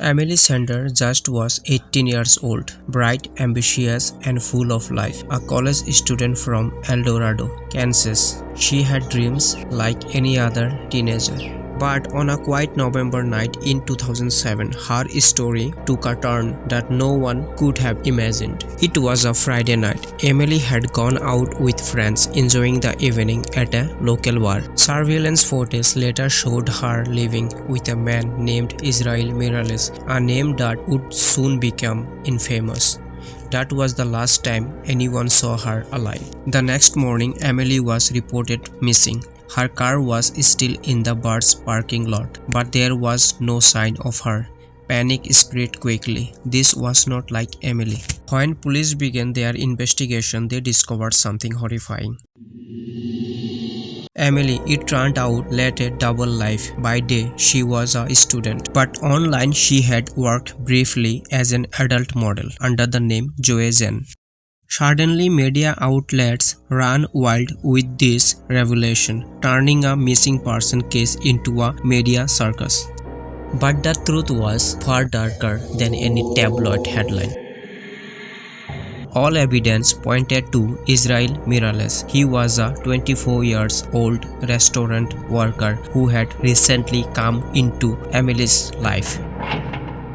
Emily Sander just was 18 years old, bright, ambitious, and full of life. A college student from El Dorado, Kansas. She had dreams like any other teenager. But on a quiet November night in 2007, her story took a turn that no one could have imagined. It was a Friday night. Emily had gone out with friends, enjoying the evening at a local bar. Surveillance footage later showed her living with a man named Israel Miralles, a name that would soon become infamous. That was the last time anyone saw her alive. The next morning, Emily was reported missing. Her car was still in the bar's parking lot, but there was no sign of her. Panic spread quickly. This was not like Emily. When police began their investigation, they discovered something horrifying. Emily, it turned out, led a double life. By day, she was a student, but online she had worked briefly as an adult model under the name Joe Jen. Suddenly, media outlets ran wild with this revelation, turning a missing person case into a media circus. But the truth was far darker than any tabloid headline. All evidence pointed to Israel Miralles. He was a 24-year-old restaurant worker who had recently come into Emily's life.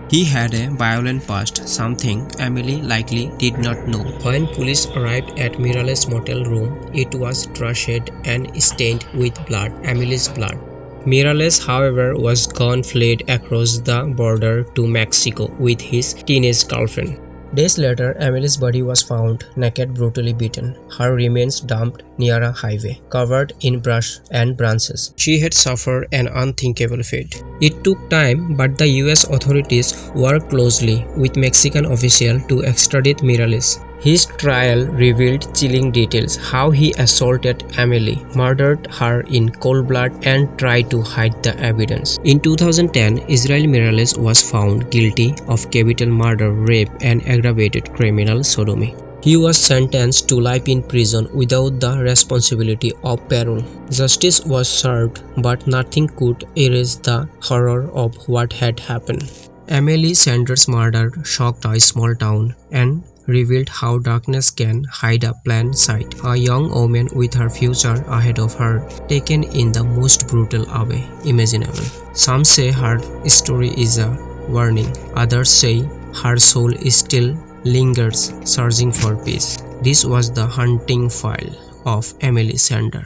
He had a violent past, something Emily likely did not know. When police arrived at Miralles' motel room, it was trashed and stained with blood, Emily's blood. Miralles, however, was gone, fled across the border to Mexico with his teenage girlfriend. Days later, Emily's body was found, naked, brutally beaten. Her remains dumped near a highway, covered in brush and branches. She had suffered an unthinkable fate. It took time, but the US authorities worked closely with Mexican officials to extradite Miralles. His trial revealed chilling details: how he assaulted Emily, murdered her in cold blood, and tried to hide the evidence. In 2010, Israel Miralles was found guilty of capital murder, rape, and aggravated criminal sodomy. He was sentenced to life in prison without the responsibility of parole. Justice was served, but nothing could erase the horror of what had happened. Emily Sander's murder shocked a small town and revealed how darkness can hide a planned sight. A young woman with her future ahead of her, taken in the most brutal way imaginable. Some say her story is a warning. Others say her soul still lingers, searching for peace. This was the haunting file of Emily Sander.